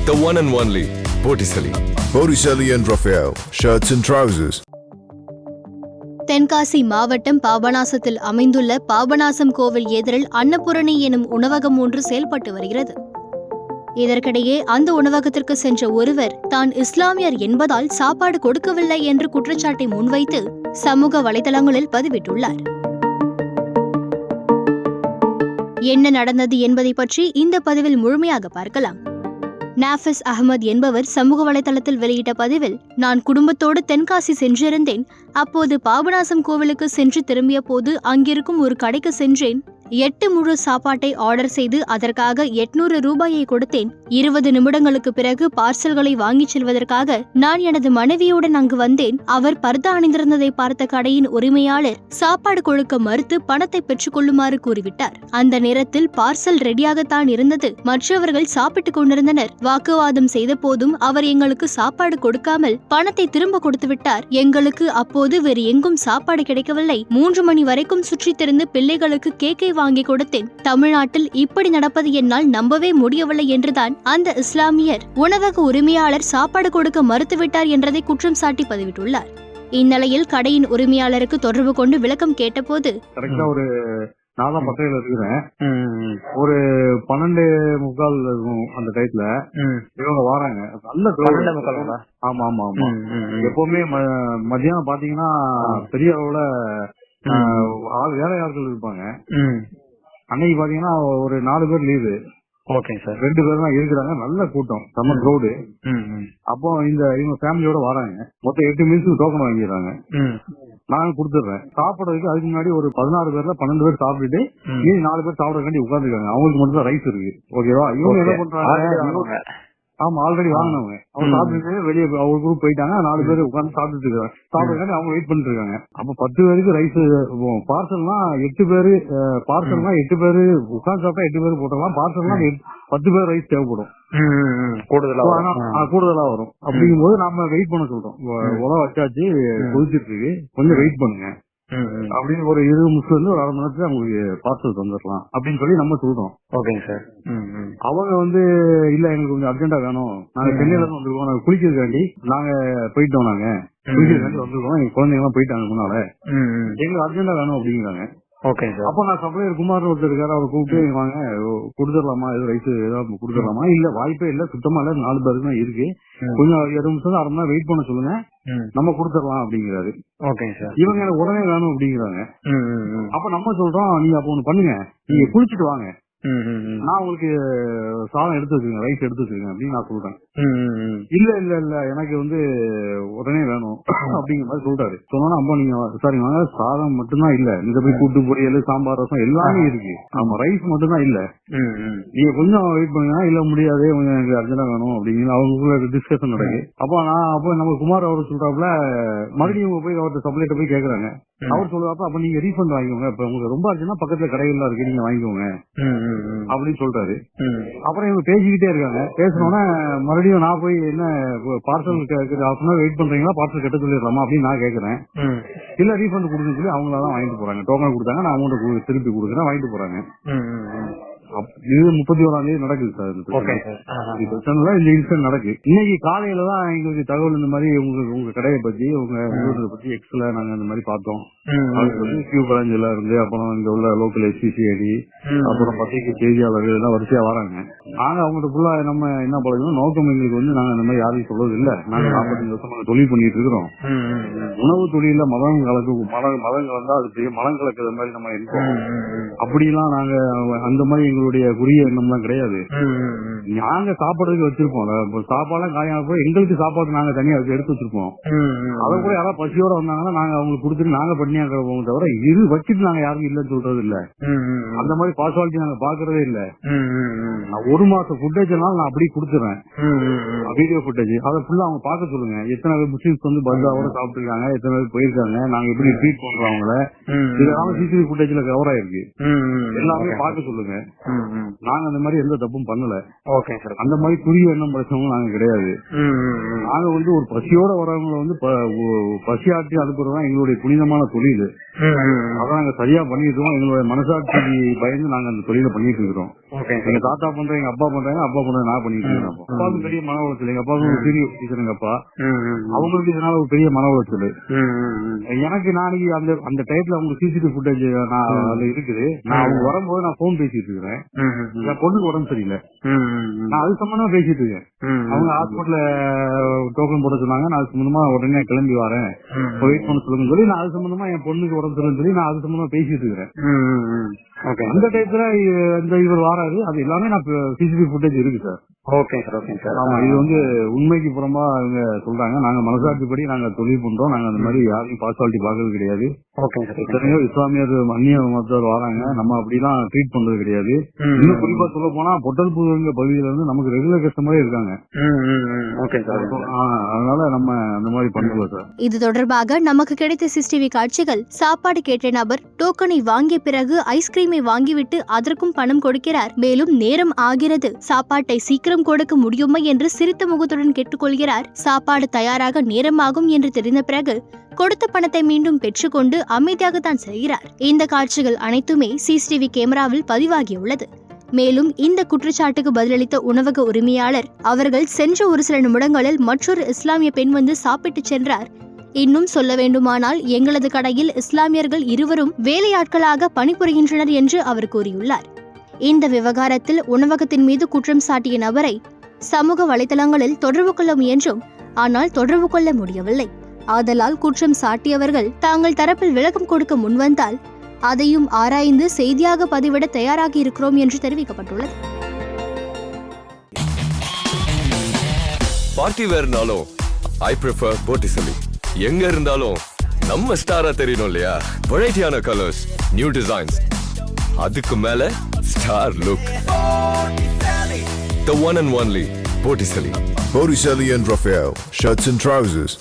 The one and only Botticelli. Botticelli and Raphael, shirts and trousers. Tenkasi மாவட்டம் பாபநாசத்தில் அமைந்துள்ள பாபநாசம் கோவில் எதிரில் அன்னபூரணி எனும் உணவகம் ஒன்று செயல்பட்டு வருகிறது. இதற்கிடையே அந்த உணவகத்திற்கு சென்ற ஒருவர் தான் இஸ்லாமியர் என்பதால் சாப்பாடு கொடுக்கவில்லை என்று குற்றச்சாட்டை முன்வைத்து சமூக வலைதளங்களில் பதிவிட்டுள்ளார். என்ன நடந்தது என்பதை பற்றி இந்த பதிவில் முழுமையாக பார்க்கலாம். நாஃபிஸ் அகமது என்பவர் சமூக வலைதளத்தில் வெளியிட்ட பதிவில், நான் குடும்பத்தோடு தென்காசி சென்றிருந்தேன். அப்போது பாபநாசம் கோவிலுக்கு சென்று திரும்பிய போது அங்கிருக்கும் ஒரு கடைக்கு சென்றேன். 8 முழு சாப்பாட்டை ஆர்டர் செய்து அதற்காக 800 ரூபாயை கொடுத்தேன். 20 நிமிடங்களுக்கு பிறகு பார்சல்களை வாங்கிச் செல்வதற்காக நான் எனது மனைவியுடன் அங்கு வந்தேன். அவர் பர்தா அணிந்திருந்ததை பார்த்த கடையின் உரிமையாளர் சாப்பாடு கொடுக்க மறுத்து பணத்தை பெற்றுக் கொள்ளுமாறு கூறிவிட்டார். அந்த நேரத்தில் பார்சல் ரெடியாகத்தான் இருந்தது. மற்றவர்கள் சாப்பிட்டுக் கொண்டிருந்தனர். வாக்குவாதம் செய்த போதும் அவர் எங்களுக்கு சாப்பாடு கொடுக்காமல் பணத்தை திரும்ப கொடுத்து விட்டார். எங்களுக்கு அப்போது வேறு எங்கும் சாப்பாடு கிடைக்கவில்லை. 3 மணி வரைக்கும் சுற்றித் திரிந்து பிள்ளைகளுக்கு கேக்கை வாங்கி கொடுத்தேன். தமிழ்நாட்டில் இப்படி நடப்பது என்னால் நம்பவே முடியவில்லை என்றுதான் அந்த இஸ்லாமியர் உணவக உரிமையாளர் சாப்பாடு கொடுக்க மறுத்துவிட்டார் என்றதை குற்றம் சாட்டி பதிவிட்டுள்ளார். இந்நிலையில் கடையின் உரிமையாளருக்கு தொடர்பு கொண்டு விளக்கம் கேட்டபோது, ஒரு நாலாம் பக்கையில இருக்கிறேன், ஒரு 12:45 இருக்கும் அந்த டைத்துல இவங்க வராங்க. நல்ல ஆமா ஆமா ஆமா எப்பவுமே மதியானம் பாத்தீங்கன்னா பெரிய அளவுல வேலையாட்கள் இருப்பாங்க. அன்னைக்கு பாத்தீங்கன்னா ஒரு 4 பேர் லீவு. Okay sir. 2 பேர் தான் இருக்கிறாங்க. நல்ல கூட்டம், செம்ம க்ரௌடு. அப்போ இவங்க ஃபேமிலியோட வராங்க. மொத்தம் 8 மீல்ஸுக்கு டோக்கன் வாங்கிடுறாங்க. நான் கொடுத்துடுறேன். சாப்பிடறதுக்கு அதுக்கு முன்னாடி ஒரு 16 பேர்ல 12 பேர் சாப்பிட்டுட்டு மீதி 4 பேர் சாப்பிடறதுக்காண்டி உட்காந்துருக்காங்க. அவங்களுக்கு மட்டும் தான் ரைஸ் இருக்கு. ஓகேவா? இவங்க என்ன பண்றாங்க? ஆமா, ஆல்ரெடி வாங்கினவங்க. அவங்க சாப்பிட்டு வெளியே அவங்க குரூப் போயிட்டாங்க. 4 பேர் உட்காந்து சாப்பிட்டுட்டு இருக்காங்க. சாப்பிடுறாங்க, அவங்க வெயிட் பண்ணிட்டு இருக்காங்க. அப்ப 10 பேருக்கு ரைஸ் பார்சல்னா 8 பேரு, பார்சல்னா 8 பேரு உட்காந்து சாப்பிட்டா 8 பேரு போட்டலாம். பார்சல்னா 10 பேர் ரைஸ் தேவைப்படும், கூடுதலா வரும். அப்படிங்கும் போது நம்ம வெயிட் பண்ண சொல்றோம். உலக வச்சாச்சு, கொதிச்சிட்டு இருக்கு, கொஞ்சம் வெயிட் பண்ணுங்க அப்படின்னு ஒரு 20 நிமிஷம் ஒரு 1/2 மணி நேரத்துல அவங்களுக்கு பார்சல் தந்துடலாம் அப்படின்னு சொல்லி நம்ம சொல்றோம். ஓகேங்க சார். அவங்க இல்ல எங்களுக்கு கொஞ்சம் அர்ஜென்டா வேணும், நாங்க சென்னையில இருந்து வந்திருக்கோம், நாங்க குளிக்கிறதுக்காண்டி நாங்க போயிட்டோம், நாங்க குளிக்கிறதுக்காண்டி வந்திருக்கோம், எங்க குழந்தைங்க எல்லாம் போயிட்டாங்க முன்னால, எங்களுக்கு அர்ஜென்டா வேணும் அப்படிங்கிறாங்க. Okay sir. அப்ப நான் சப்ளையர் குமார் ஒருத்தர் இருக்காரு, அவரை கூப்பிட்டு வாங்க கொடுத்துடலாமா, எது ரைஸ் ஏதாவது கொடுத்துடலாமா? இல்ல, வாய்ப்பே இல்ல, சுத்தமா இல்ல, 4 பேருக்கு தான் இருக்கு, கொஞ்சம் 20 நிமிஷம் 1/2 மணி நேரம் வெயிட் பண்ண சொல்லுங்க, நம்ம கொடுத்துடலாம் அப்படிங்கிறாரு. Okay sir. இவங்க எனக்கு உடனே வேணும் அப்படிங்கிறாங்க. அப்ப நம்ம சொல்றோம், நீங்க அப்ப ஒண்ணு பண்ணுங்க, நீங்க குளிச்சுட்டு வாங்க, நான் உங்களுக்கு சாதம் எடுத்து வச்சுருங்க, ரைஸ் எடுத்து வச்சுருங்க அப்படின்னு நான் சொல்றேன். இல்ல இல்ல இல்ல எனக்கு உடனே வேணும் அப்படிங்கிற மாதிரி சொல்றாரு. சொன்னா அம்மா நீங்க சாரி வாங்க, சாதம் மட்டும்தான் இல்ல, இந்த போய் கூட்டு பொரியல் சாம்பார் ரசம் எல்லாமே இருக்கு, ஆமா ரைஸ் மட்டும் தான் இல்ல, நீங்க கொஞ்சம் வெயிட் பண்ணுங்க. இல்ல முடியாது, கொஞ்சம் எனக்கு அர்ஜென்டா வேணும் அப்படிங்கிற அவங்களுக்குள்ள டிஸ்கஷன் நடக்கு. அப்ப நம்ம குமார் அவர் சொல்றாப்புல, மறுபடியும் போய் அவர்கிட்ட சப்ளைட்ட போய் கேக்குறாங்க. அவர் சொல்றாப்ப, அப்ப நீங்க ரீஃபண்ட் வாங்கிக்கோங்க, இப்ப உங்களுக்கு ரொம்ப அர்ஜென்ட்னா பக்கத்துல கடைகள்லாம் இருக்கு, நீங்க வாங்கிக்கோங்க அப்படின்னு சொல்றாரு. அப்புறம் இவங்க பேசிக்கிட்டே இருக்காங்க. பேசணும்னா மறுபடியும் நான் போய் என்ன பார்சல் வெயிட் பண்றீங்களா, பார்சல் கட்ட சொல்லிடலாமா அப்படின்னு நான் கேக்குறேன். இல்ல ரீஃபண்ட் கொடுக்குன்னு சொல்லி அவங்களாதான் வாங்கிட்டு போறாங்க. டோக்கன் கொடுத்தாங்க, நான் அமௌண்ட் திருப்பி கொடுக்குறேன், வாங்கிட்டு போறாங்க. இது 31ஆம் தேதி நடக்குது சார். இந்த இன்சிடென்ட் நடக்கு. இன்னைக்கு காலையில தான் எங்களுக்கு தகவல் இந்த மாதிரி உங்க கடையை பத்தி, உங்க பத்தி எக்ஸ்ல நாங்க இந்த மாதிரி பார்த்தோம். கியூ பிராஞ்சில இருந்து, அப்புறம் இங்க உள்ள லோக்கல் எஸ்பிசிஐடி, அப்புறம் பத்திரிகை செய்தியாளர்கள் எல்லாம் வரிசையா வராங்க. நாங்க அவங்கள்ட்ட ஃபுல்லா நம்ம என்ன பழகணும், நோக்கம் எங்களுக்கு நாங்க இந்த மாதிரி யாரையும் சொல்றது இல்ல. நாங்க 45 வருஷம் தொழில் பண்ணிட்டு இருக்கிறோம். உணவு தொழில மதம் கலந்தா அது பெரிய மலம் கலக்குற மாதிரி நம்ம இருக்கோம். அப்படிலாம் நாங்க அந்த மாதிரி எங்களுடைய குறிய எண்ணம்லாம் கிடையாது. நாங்க சாப்பாடுக்கு வச்சிருப்போம், சாப்பாடுலாம் காயாக போய் எங்களுக்கு சாப்பாடு நாங்க தனியா எடுத்து வச்சிருப்போம். அதை கூட யாராவது பசியோட வந்தாங்கன்னா நாங்க அவங்களுக்கு கொடுத்துட்டு நாங்க பண்ணியா போவோம் தவிர, இது வச்சுட்டு நாங்க யாரும் இல்லன்னு சொல்றது இல்ல. அந்த மாதிரி பாசுவாலிட்டி நாங்க பாக்குறதே இல்ல. நான் 1 மாசம் ஃபுட்டேஜ்னால நான் அப்படியே கொடுத்துறேன், வீடியோ ஃபுட்டேஜ். அதை ஃபுல்லா அவங்க பாக்க சொல்லுங்க. எத்தனை பேர் முஸ்லிம்ஸ் பர்தாவோட சாப்பிட்டு இருக்காங்க, எத்தனை பேர் போயிருக்காங்க, நாங்க எப்படி ட்ரீட் பண்றோம் அவங்கள, இதெல்லாம் சிசிடிவி ஃபுட்டேஜ்ல கவர் ஆயிருக்கு, எல்லாமே பாக்க சொல்லுங்க. நாங்க அந்த மாதிரி எந்த தப்பும் பண்ணல. Okay sir. அந்த மாதிரி குறிய எண்ணம் படைச்சவங்க நாங்க கிடையாது. நாங்க வந்து ஒரு பசியோட வரவங்களை வந்து பசி ஆற்றி அனுப்புறதுதான் எங்களுடைய புனிதமான தொழில். அதான் நாங்க சரியா பண்ணிட்டு இருக்கோம். எங்களுடைய மனசாட்சி பயந்து நாங்க அந்த தொழிலை பண்ணிட்டு இருக்கிறோம். எங்க தாத்தா பண்றேன், எங்க அப்பா பண்றாங்க, அப்பா பண்றேன், நான் பண்ணிட்டு இருக்கேன். அப்பாவுக்கு பெரிய மன உளைச்சல், எங்க அப்பாவுக்கு ஒரு பெரிய டீச்சர், எங்க அப்பா அவங்களுக்கு இதனால ஒரு பெரிய மன உளைச்சல். எனக்கு நாளைக்கு அந்த டைப்ல அவங்க சிசிடிவி ஃபுட்டேஜ் அதுல இருக்குது. நான் அவங்க வரும்போது நான் போன் பேசிட்டு இருக்கிறேன். என் பொண்ணுக்கு உடம்பு சரியில்லை, நான் அது சம்பந்தமா பேசிட்டு இருக்கேன். அவங்க ஹாஸ்பிட்டல்ல டோக்கன் போட சொன்னாங்க. நான் அது சம்பந்தமா உடனே கிளம்பி வரேன், வெயிட் பண்ண சொல்லுங்க சொல்லி நான் அது சம்பந்தமா என் பொண்ணுக்கு உடம்பு சரியில்லைன்னு சொல்லி நான் அது சம்பந்தமா பேசிட்டு இருக்கிறேன். அந்த டைப்ல இவர் வாராரு. அது எல்லாமே நான் சிசிடிவி ஃபுட்டேஜ் இருக்கு sir. Okay sir. Okay sir. ஆமா, இது வந்து உண்மைக்கு புறமா அவங்க சொல்றாங்க. நாங்க மனசாட்சிப்படி நாங்க தொழில் பண்றோம். நாங்க அந்த மாதிரி யாரையும் பார்சாலிட்டி பாக்குறது கிடையாது. Okay sir. எத்தனையோ இஸ்லாமியர் அந்நிய மதத்தவர் வராங்க, நம்ம அப்படிலாம் ட்ரீட் பண்றது கிடையாது. இன்னும் குறிப்பா சொல்ல போனா பொட்டல் புதுங்க பகுதியில இருந்து நமக்கு ரெகுலர் கஸ்டமரே இருக்காங்க. Okay sir. அதனால நம்ம அந்த மாதிரி பண்ணல சார். இது தொடர்பாக நமக்கு கிடைத்த சிசிடிவி காட்சிகள், சாப்பாடு கேட்ட நபர் டோக்கனை வாங்கிய பிறகு ஐஸ்கிரீமை வாங்கிவிட்டு அதற்கும் பணம் கொடுக்கிறார். மேலும் நேரம் ஆகிறது, சாப்பாட்டை சீக்கிரம் கொடுக்க முடியுமா என்று சிரித்த முகத்துடன் கேட்டுக்கொள்கிறார். சாப்பாடு தயாராக நேரமாகும் என்று தெரிந்த பிறகு கொடுத்த பணத்தை மீண்டும் பெற்றுக்கொண்டு அமைதியாகத்தான் செல்கிறார். இந்த காட்சிகள் அனைத்துமே சிசிடிவி கேமராவில் பதிவாகியுள்ளது. மேலும் இந்த குற்றச்சாட்டுக்கு பதிலளித்த உணவக உரிமையாளர், அவர்கள் சென்ற ஒரு சில நிமிடங்களில் மற்றொரு இஸ்லாமிய பெண் வந்து சாப்பிட்டு சென்றார். இன்னும் சொல்ல வேண்டுமானால் எங்களது கடையில் இஸ்லாமியர்கள் இருவரும் வேலையாட்களாக பணிபுரிகின்றனர் என்று அவர் கூறியுள்ளார். இந்த விவகாரத்தில் உணவகத்தின் மீது குற்றம் சாட்டிய நபரை சமூக வலைதளங்களில் தொடர்பு கொள்ள முயன்றும் ஆனால் தொடர்பு கொள்ள முடியவில்லை. ஆதலால் குற்றம் சாட்டியவர்கள் தாங்கள் தரப்பில் விளக்கம் கொடுக்க முன்வந்தால் அதையும் ஆராய்ந்து செய்தியாக பதிவிட தயாராகி இருக்கிறோம் என்று தெரிவிக்கப்பட்டுள்ளது. பார்ட்டி வேர்னாலும் ஐ ப்ரிஃபர் போட்டிசலி. எங்க இருந்தாலும் நம்ம ஸ்டாரா தெரியணும் இல்லையா? வெரைட்டியான கலர்ஸ், நியூ டிசைன்ஸ், அதுக்கு மேல star look. The one and only Botticelli. Botticelli and Raphael, shirts and trousers.